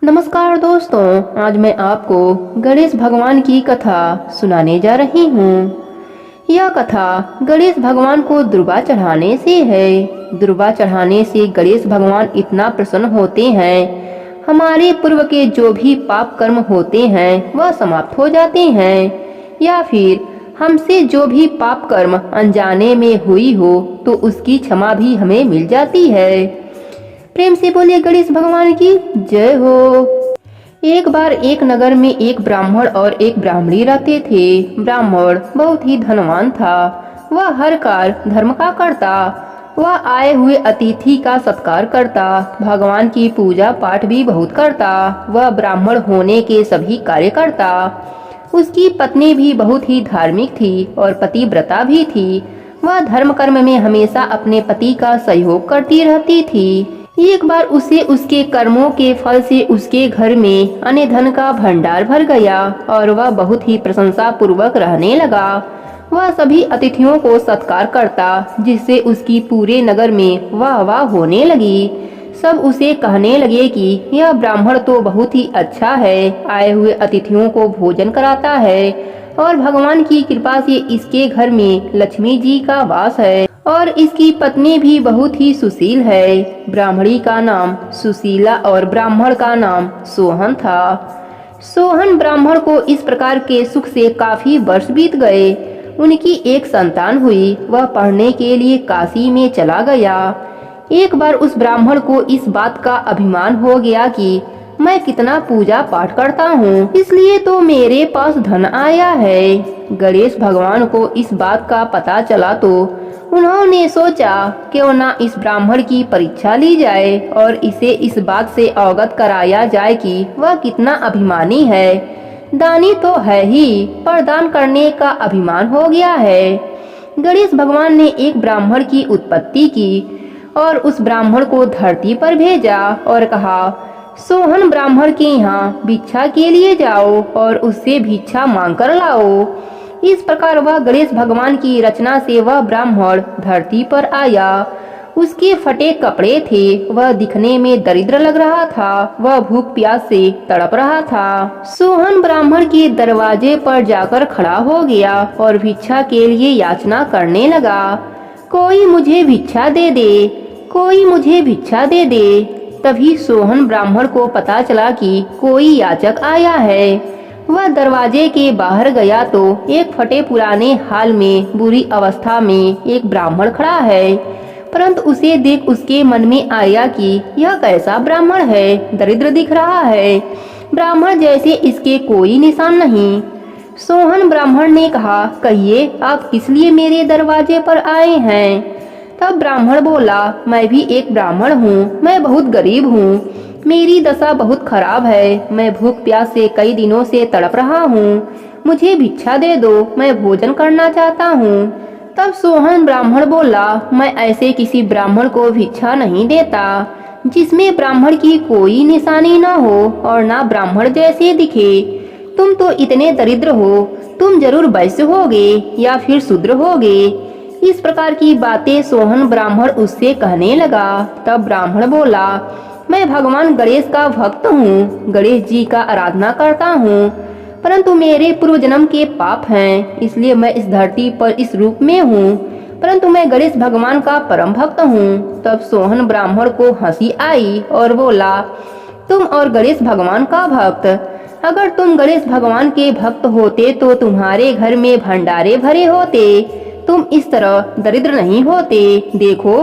नमस्कार दोस्तों, आज मैं आपको गणेश भगवान की कथा सुनाने जा रही हूँ। यह कथा गणेश भगवान को दुर्वा चढ़ाने से है। दुर्वा चढ़ाने से गणेश भगवान इतना प्रसन्न होते हैं, हमारे पूर्व के जो भी पाप कर्म होते हैं वह समाप्त हो जाते हैं, या फिर हमसे जो भी पाप कर्म अनजाने में हुई हो तो उसकी क्षमा भी हमें मिल जाती है। प्रेम से बोलिए गणेश भगवान की जय हो। एक बार एक नगर में एक ब्राह्मण और एक ब्राह्मणी रहते थे। ब्राह्मण बहुत ही धनवान था। वह हर कार्य धर्म का करता। वह आए हुए अतिथि का सत्कार करता, भगवान की पूजा पाठ भी बहुत करता। वह ब्राह्मण होने के सभी कार्य करता। उसकी पत्नी भी बहुत ही धार्मिक थी और पतिव्रता भी थी। वह धर्म कर्म में हमेशा अपने पति का सहयोग करती रहती थी। एक बार उसे उसके कर्मों के फल से उसके घर में अन्न धन का भंडार भर गया और वह बहुत ही प्रशंसा पूर्वक रहने लगा। वह सभी अतिथियों को सत्कार करता, जिससे उसकी पूरे नगर में वाह वाह होने लगी। सब उसे कहने लगे कि यह ब्राह्मण तो बहुत ही अच्छा है, आए हुए अतिथियों को भोजन कराता है और भगवान की कृपा से इसके घर में लक्ष्मी जी का वास है और इसकी पत्नी भी बहुत ही सुशील है। ब्राह्मणी का नाम सुशीला और ब्राह्मण का नाम सोहन था। सोहन ब्राह्मण को इस प्रकार के सुख से काफी वर्ष बीत गए। उनकी एक संतान हुई। वह पढ़ने के लिए काशी में चला गया। एक बार उस ब्राह्मण को इस बात का अभिमान हो गया कि मैं कितना पूजा पाठ करता हूँ, इसलिए तो मेरे पास धन आया है। गणेश भगवान को इस बात का पता चला तो उन्होंने सोचा क्यों ना इस ब्राह्मण की परीक्षा ली जाए और इसे इस बात से अवगत कराया जाए कि वह कितना अभिमानी है। दानी तो है ही, पर दान करने का अभिमान हो गया है। गणेश भगवान ने एक ब्राह्मण की उत्पत्ति की और उस ब्राह्मण को धरती पर भेजा और कहा, सोहन ब्राह्मण के यहाँ भिक्षा के लिए जाओ और उससे भिक्षा मांग कर लाओ। इस प्रकार वह गणेश भगवान की रचना से वह ब्राह्मण धरती पर आया। उसके फटे कपड़े थे, वह दिखने में दरिद्र लग रहा था, वह भूख प्यास से तड़प रहा था। सोहन ब्राह्मण के दरवाजे पर जाकर खड़ा हो गया और भिक्षा के लिए याचना करने लगा। कोई मुझे भिक्षा दे दे, कोई मुझे भिक्षा दे दे। तभी सोहन ब्राह्मण को पता चला कि कोई याचक आया है। वह दरवाजे के बाहर गया तो एक फटे पुराने हाल में बुरी अवस्था में एक ब्राह्मण खड़ा है। परंतु उसे देख उसके मन में आया कि यह कैसा ब्राह्मण है, दरिद्र दिख रहा है, ब्राह्मण जैसे इसके कोई निशान नहीं। सोहन ब्राह्मण ने कहा, कहिए आप किस लिए मेरे दरवाजे पर आए हैं। तब ब्राह्मण बोला, मैं भी एक ब्राह्मण हूँ, मैं बहुत गरीब हूँ, मेरी दशा बहुत खराब है, मैं भूख प्यास से कई दिनों से तड़प रहा हूँ, मुझे भिक्षा दे दो, मैं भोजन करना चाहता हूँ। तब सोहन ब्राह्मण बोला, मैं ऐसे किसी ब्राह्मण को भिक्षा नहीं देता जिसमें ब्राह्मण की कोई निशानी ना हो और ना ब्राह्मण जैसे दिखे। तुम तो इतने दरिद्र हो, तुम जरूर वैश्य होगे या फिर शूद्र होगे। इस प्रकार की बातें सोहन ब्राह्मण उससे कहने लगा। तब ब्राह्मण बोला, मैं भगवान गणेश का भक्त हूँ, गणेश जी का आराधना करता हूँ, परंतु मेरे पूर्व जन्म के पाप हैं, इसलिए मैं इस धरती पर इस रूप में हूँ, परंतु मैं गणेश भगवान का परम भक्त हूँ। तब सोहन ब्राह्मण को हंसी आई और बोला, तुम और गणेश भगवान का भक्त, अगर तुम गणेश भगवान के भक्त होते तो तुम्हारे घर में भंडारे भरे होते, तुम इस तरह दरिद्र नहीं होते। देखो,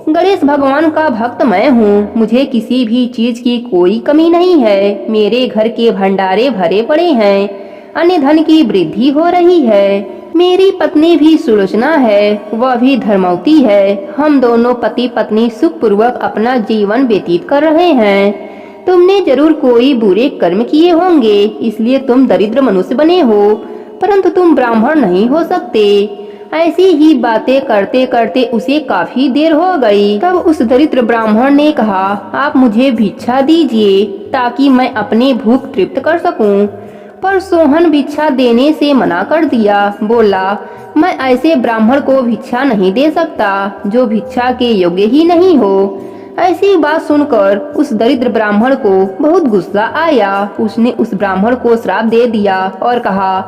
गणेश भगवान का भक्त मैं हूँ, मुझे किसी भी चीज की कोई कमी नहीं है, मेरे घर के भंडारे भरे पड़े हैं, अन्न धन की वृद्धि हो रही है, मेरी पत्नी भी सुलोचना है, वह भी धर्मवती है, हम दोनों पति पत्नी सुखपूर्वक अपना जीवन व्यतीत कर रहे हैं। तुमने जरूर कोई बुरे कर्म किए होंगे, इसलिए तुम दरिद्र मनुष्य बने हो, परंतु तुम ब्राह्मण नहीं हो सकते। ऐसी ही बातें करते करते उसे काफी देर हो गई। तब उस दरिद्र ब्राह्मण ने कहा, आप मुझे भिक्षा दीजिए ताकि मैं अपनी भूख तृप्त कर सकूं। पर सोहन भिक्षा देने से मना कर दिया। बोला, मैं ऐसे ब्राह्मण को भिक्षा नहीं दे सकता जो भिक्षा के योग्य ही नहीं हो। ऐसी बात सुनकर उस दरिद्र ब्राह्मण को बहुत गुस्सा आया। उसने उस ब्राह्मण को श्राप दे दिया और कहा,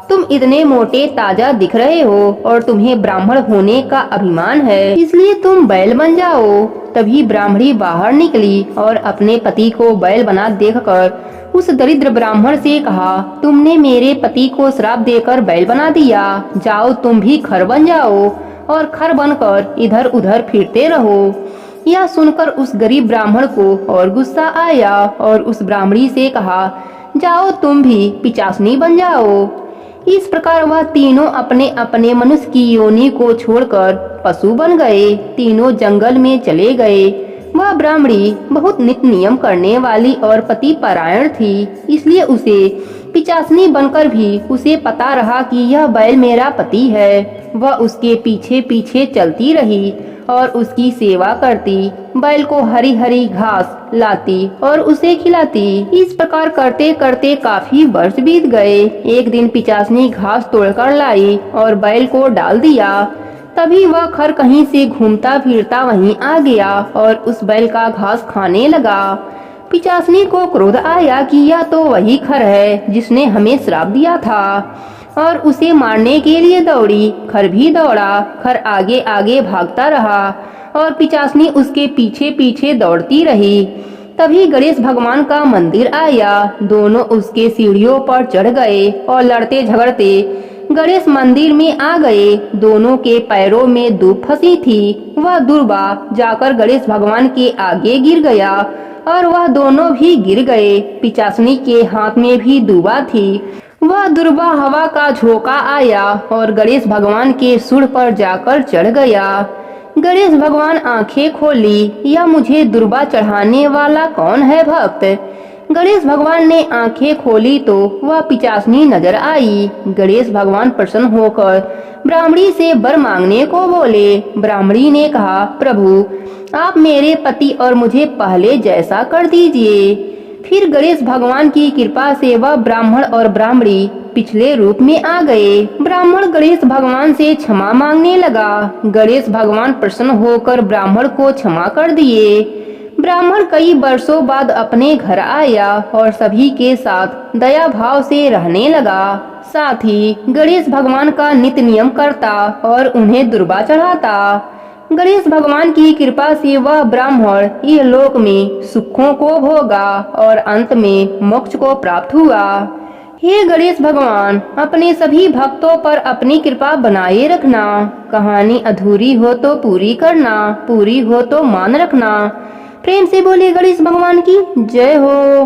तुम इतने मोटे ताजा दिख रहे हो और तुम्हें ब्राह्मण होने का अभिमान है, इसलिए तुम बैल बन जाओ। तभी ब्राह्मणी बाहर निकली और अपने पति को बैल बना देखकर उस दरिद्र ब्राह्मण से कहा, तुमने मेरे पति को श्राप देकर बैल बना दिया, जाओ तुम भी खर बन जाओ और खर बनकर इधर उधर फिरते रहो। यह सुनकर उस गरीब ब्राह्मण को और गुस्सा आया और उस ब्राह्मणी से कहा, जाओ तुम भी पिचासनी बन जाओ। इस प्रकार वह तीनों अपने अपने मनुष्य की योनि को छोड़कर पशु बन गए। तीनों जंगल में चले गए। वह ब्राह्मणी बहुत नित्य नियम करने वाली और पति परायण थी, इसलिए उसे पिचासनी बनकर भी उसे पता रहा कि यह बैल मेरा पति है। वह उसके पीछे पीछे चलती रही और उसकी सेवा करती, बैल को हरी हरी घास लाती और उसे खिलाती। इस प्रकार करते करते काफी वर्ष बीत गए। एक दिन पिचासनी घास तोड़कर लाई और बैल को डाल दिया। तभी वह खर कहीं से घूमता फिरता वहीं आ गया और उस बैल का घास खाने लगा। पिचासनी को क्रोध आया कि यह तो वही खर है जिसने हमें श्राप दिया था और उसे मारने के लिए दौड़ी। खर भी दौड़ा। खर आगे आगे भागता रहा और पिचासनी उसके पीछे पीछे दौड़ती रही। तभी गणेश भगवान का मंदिर आया। दोनों उसके सीढ़ियों पर चढ़ गए और लड़ते झगड़ते गणेश मंदिर में आ गए। दोनों के पैरों में दूब फंसी थी। वह दुर्बा जाकर गणेश भगवान के आगे गिर गया और वह दोनों भी गिर गए। पिचासनी के हाथ में भी दूबा थी। वह दुर्बा हवा का झोंका आया और गणेश भगवान के सूंड पर जाकर चढ़ गया। गणेश भगवान आंखें खोली, यह मुझे दुर्बा चढ़ाने वाला कौन है भक्त? गणेश भगवान ने आंखें खोली तो वह पिचासनी नजर आई। गणेश भगवान प्रसन्न होकर ब्राह्मणी से वर मांगने को बोले। ब्राह्मणी ने कहा, प्रभु आप मेरे पति और मुझे पहले जैसा कर दीजिए। फिर गणेश भगवान की कृपा से वह ब्राह्मण और ब्राह्मणी पिछले रूप में आ गए। ब्राह्मण गणेश भगवान से क्षमा मांगने लगा। गणेश भगवान प्रसन्न होकर ब्राह्मण को क्षमा कर दिए। ब्राह्मण कई वर्षों बाद अपने घर आया और सभी के साथ दया भाव से रहने लगा। साथ ही गणेश भगवान का नित्य नियम करता और उन्हें दुर्बा चढ़ाता। गणेश भगवान की कृपा से वह ब्राह्मण इह लोक में सुखों को भोगा और अंत में मोक्ष को प्राप्त हुआ। हे गणेश भगवान, अपने सभी भक्तों पर अपनी कृपा बनाए रखना। कहानी अधूरी हो तो पूरी करना, पूरी हो तो मान रखना। प्रेम से बोले गणेश भगवान की जय हो।